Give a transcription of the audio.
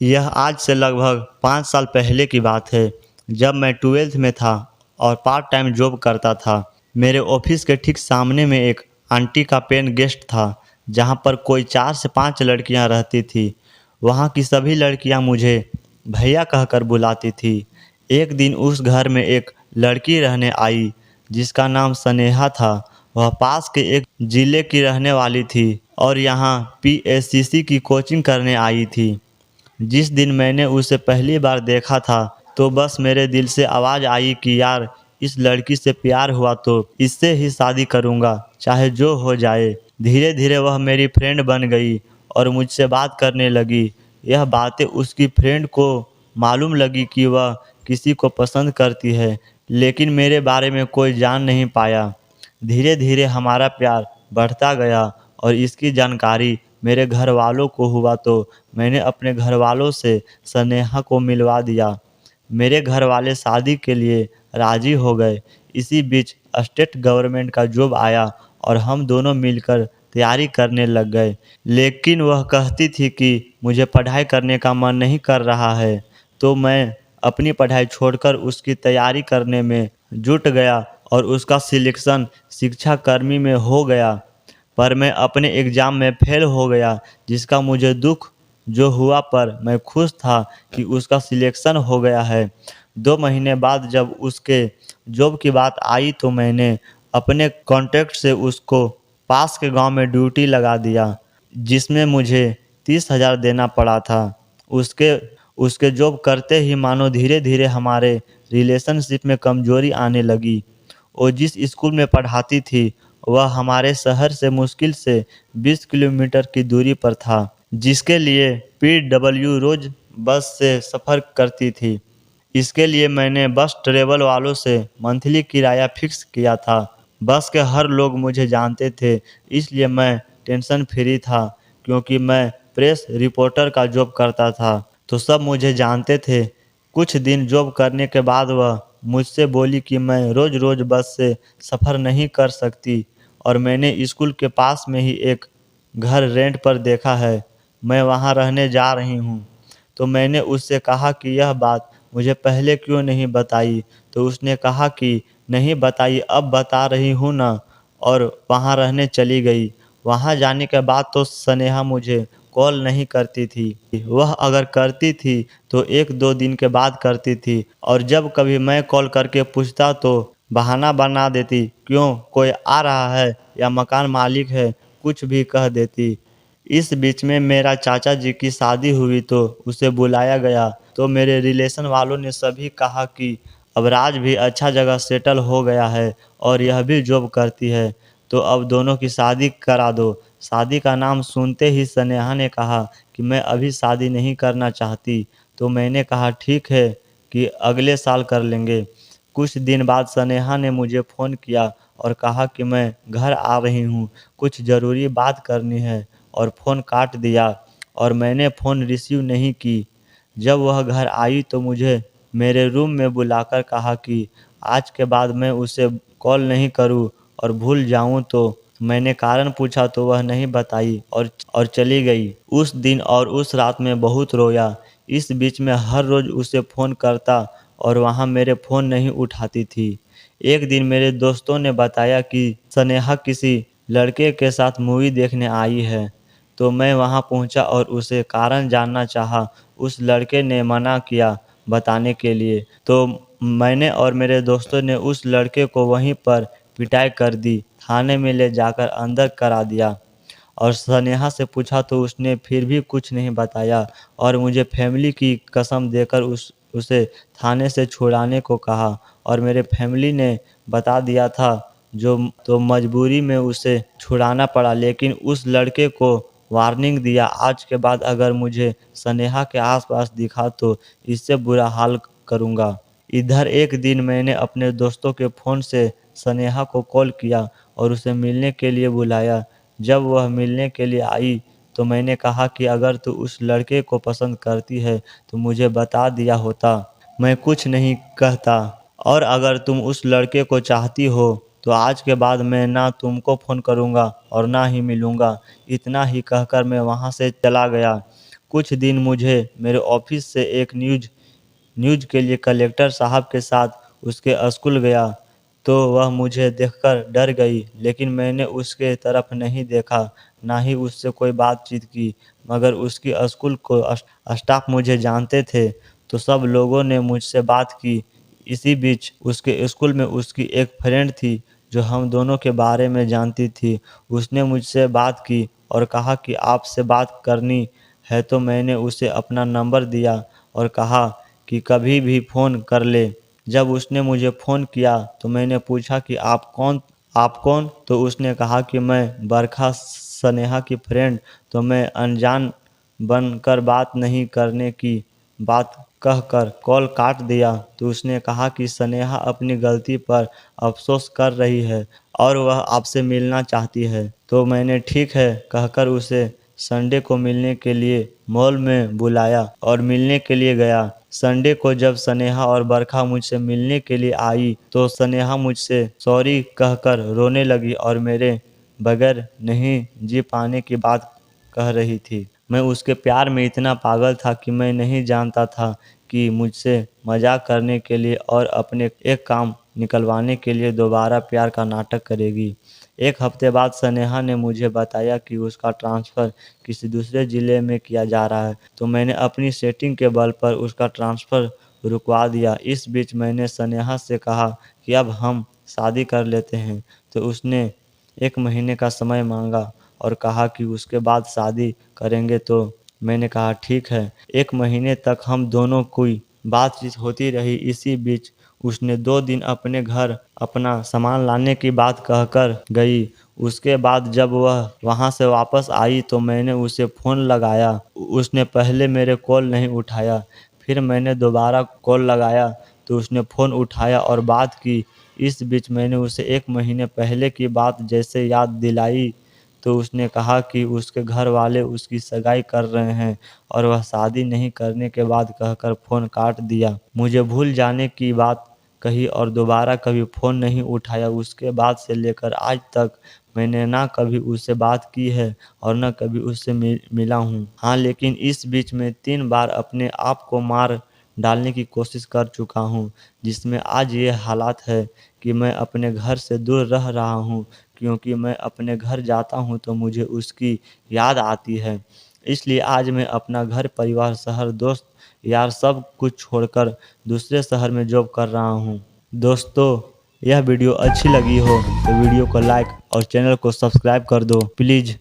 यह आज से लगभग 5 साल पहले की बात है, जब मैं 12th में था और पार्ट टाइम जॉब करता था। मेरे ऑफिस के ठीक सामने में एक आंटी का पेन गेस्ट था, जहाँ पर कोई 4 से 5 लड़कियाँ रहती थी। वहाँ की सभी लड़कियाँ मुझे भैया कहकर बुलाती थी। एक दिन उस घर में एक लड़की रहने आई, जिसका नाम स्नेहा था। वह पास के एक ज़िले की रहने वाली थी और यहाँ पीएससीसी की कोचिंग करने आई थी। जिस दिन मैंने उसे पहली बार देखा था, तो बस मेरे दिल से आवाज़ आई कि यार, इस लड़की से प्यार हुआ तो इससे ही शादी करूँगा, चाहे जो हो जाए। धीरे धीरे वह मेरी फ्रेंड बन गई और मुझसे बात करने लगी। यह बातें उसकी फ्रेंड को मालूम लगी कि वह किसी को पसंद करती है, लेकिन मेरे बारे में कोई जान नहीं पाया। धीरे धीरे हमारा प्यार बढ़ता गया और इसकी जानकारी मेरे घर वालों को हुआ तो मैंने अपने घर वालों से स्नेहा को मिलवा दिया। मेरे घर वाले शादी के लिए राज़ी हो गए। इसी बीच स्टेट गवर्नमेंट का जॉब आया और हम दोनों मिलकर तैयारी करने लग गए। लेकिन वह कहती थी कि मुझे पढ़ाई करने का मन नहीं कर रहा है, तो मैं अपनी पढ़ाई छोड़कर उसकी तैयारी करने में जुट गया और उसका सिलेक्शन शिक्षाकर्मी में हो गया। पर मैं अपने एग्ज़ाम में फ़ेल हो गया, जिसका मुझे दुःख जो हुआ, पर मैं खुश था कि उसका सिलेक्शन हो गया है। 2 महीने बाद जब उसके जॉब की बात आई, तो मैंने अपने कॉन्टैक्ट से उसको पास के गाँव में ड्यूटी लगा दिया, जिसमें मुझे 30,000 देना पड़ा था। उसके उसके जॉब करते ही मानो धीरे-धीरे हमारे रिलेशनशिप में कमज़ोरी आने लगी। वो जिस स्कूल में पढ़ाती थी, वह हमारे शहर से मुश्किल से 20 किलोमीटर की दूरी पर था, जिसके लिए पीडब्ल्यू रोज़ बस से सफ़र करती थी। इसके लिए मैंने बस ट्रैवल वालों से मंथली किराया फिक्स किया था। बस के हर लोग मुझे जानते थे, इसलिए मैं टेंशन फ्री था, क्योंकि मैं प्रेस रिपोर्टर का जॉब करता था, तो सब मुझे जानते थे। कुछ दिन जॉब करने के बाद वह मुझसे बोली कि मैं रोज़-रोज़ बस से सफ़र नहीं कर सकती और मैंने स्कूल के पास में ही एक घर रेंट पर देखा है। मैं वहाँ रहने जा रही हूँ। तो मैंने उससे कहा कि यह बात मुझे पहले क्यों नहीं बताई? तो उसने कहा कि नहीं बताई, अब बता रही हूँ ना, और वहाँ रहने चली गई। वहाँ जाने के बाद तो स्नेहा मुझे कॉल नहीं करती थी। वह अगर करती थी तो 1-2 दिन के बाद करती थी, और जब कभी मैं कॉल करके पूछता तो बहाना बना देती, क्यों, कोई आ रहा है या मकान मालिक है, कुछ भी कह देती। इस बीच में मेरा चाचा जी की शादी हुई, तो उसे बुलाया गया, तो मेरे रिलेशन वालों ने सभी कहा कि अब राज भी अच्छा जगह सेटल हो गया है और यह भी जॉब करती है, तो अब दोनों की शादी करा दो। शादी का नाम सुनते ही स्नेहा ने कहा कि मैं अभी शादी नहीं करना चाहती, तो मैंने कहा ठीक है कि अगले साल कर लेंगे। कुछ दिन बाद स्नेहा ने मुझे फ़ोन किया और कहा कि मैं घर आ रही हूँ, कुछ ज़रूरी बात करनी है, और फ़ोन काट दिया और मैंने फ़ोन रिसीव नहीं की। जब वह घर आई तो मुझे मेरे रूम में बुलाकर कहा कि आज के बाद मैं उसे कॉल नहीं करूँ और भूल जाऊँ, तो मैंने कारण पूछा तो वह नहीं बताई और चली गई। उस दिन और उस रात में बहुत रोया। इस बीच में हर रोज़ उसे फ़ोन करता और वहाँ मेरे फ़ोन नहीं उठाती थी। एक दिन मेरे दोस्तों ने बताया कि स्नेहा किसी लड़के के साथ मूवी देखने आई है, तो मैं वहाँ पहुँचा और उसे कारण जानना चाहा। उस लड़के ने मना किया बताने के लिए, तो मैंने और मेरे दोस्तों ने उस लड़के को वहीं पर पिटाई कर दी, थाने में ले जाकर अंदर करा दिया। और स्नेहा से पूछा तो उसने फिर भी कुछ नहीं बताया और मुझे फैमिली की कसम देकर उसे थाने से छुड़ाने को कहा, और मेरे फैमिली ने बता दिया था, जो तो मजबूरी में उसे छुड़ाना पड़ा। लेकिन उस लड़के को वार्निंग दिया, आज के बाद अगर मुझे स्नेहा के आसपास दिखा तो इससे बुरा हाल करूँगा। इधर एक दिन मैंने अपने दोस्तों के फ़ोन से स्नेहा को कॉल किया और उसे मिलने के लिए बुलाया। जब वह मिलने के लिए आई तो मैंने कहा कि अगर तू उस लड़के को पसंद करती है तो मुझे बता दिया होता, मैं कुछ नहीं कहता, और अगर तुम उस लड़के को चाहती हो तो आज के बाद मैं ना तुमको फ़ोन करूँगा और ना ही मिलूँगा। इतना ही कहकर मैं वहाँ से चला गया। कुछ दिन मुझे मेरे ऑफिस से एक न्यूज़ के लिए कलेक्टर साहब के साथ उसके स्कूल गया तो वह मुझे देखकर डर गई, लेकिन मैंने उसके तरफ नहीं देखा, ना ही उससे कोई बातचीत की। मगर उसकी स्कूल को स्टाफ मुझे जानते थे, तो सब लोगों ने मुझसे बात की। इसी बीच उसके स्कूल में उसकी एक फ्रेंड थी जो हम दोनों के बारे में जानती थी। उसने मुझसे बात की और कहा कि आपसे बात करनी है, तो मैंने उसे अपना नंबर दिया और कहा कि कभी भी फ़ोन कर ले। जब उसने मुझे फ़ोन किया तो मैंने पूछा कि आप कौन? तो उसने कहा कि मैं बरखा सनेहा की फ्रेंड। तो मैं अनजान बनकर बात नहीं करने की बात कहकर कॉल काट दिया। तो उसने कहा कि स्नेहा अपनी गलती पर अफसोस कर रही है और वह आपसे मिलना चाहती है। तो मैंने ठीक है कहकर उसे संडे को मिलने के लिए मॉल में बुलाया और मिलने के लिए गया। संडे को जब स्नेहा और बरखा मुझसे मिलने के लिए आई तो स्नेहा मुझसे सॉरी कहकर रोने लगी और मेरे बगैर नहीं जी पाने की बात कह रही थी। मैं उसके प्यार में इतना पागल था कि मैं नहीं जानता था कि मुझसे मजाक करने के लिए और अपने एक काम निकलवाने के लिए दोबारा प्यार का नाटक करेगी। एक हफ्ते बाद स्नेहा ने मुझे बताया कि उसका ट्रांसफ़र किसी दूसरे ज़िले में किया जा रहा है, तो मैंने अपनी सेटिंग के बल पर उसका ट्रांसफ़र रुकवा दिया। इस बीच मैंने स्नेहा से कहा कि अब हम शादी कर लेते हैं, तो उसने 1 महीने का समय मांगा और कहा कि उसके बाद शादी करेंगे। तो मैंने कहा ठीक है। 1 महीने तक हम दोनों की बातचीत होती रही। इसी बीच उसने 2 दिन अपने घर अपना सामान लाने की बात कहकर गई। उसके बाद जब वह वहाँ से वापस आई तो मैंने उसे फ़ोन लगाया। उसने पहले मेरे कॉल नहीं उठाया, फिर मैंने दोबारा कॉल लगाया तो उसने फ़ोन उठाया और बात की। इस बीच मैंने उसे 1 महीने पहले की बात जैसे याद दिलाई तो उसने कहा कि उसके घर वाले उसकी सगाई कर रहे हैं और वह शादी नहीं करने के बाद कहकर फ़ोन काट दिया। मुझे भूल जाने की बात कही और दोबारा कभी फ़ोन नहीं उठाया। उसके बाद से लेकर आज तक मैंने ना कभी उससे बात की है और ना कभी उससे मिला हूँ। हाँ, लेकिन इस बीच में 3 बार अपने आप को मार डालने की कोशिश कर चुका हूँ, जिसमें आज ये हालात है कि मैं अपने घर से दूर रह रहा हूँ, क्योंकि मैं अपने घर जाता हूँ तो मुझे उसकी याद आती है। इसलिए आज मैं अपना घर परिवार, शहर, दोस्त यार सब कुछ छोड़कर दूसरे शहर में जॉब कर रहा हूँ। दोस्तों, यह वीडियो अच्छी लगी हो तो वीडियो को लाइक और चैनल को सब्सक्राइब कर दो प्लीज़।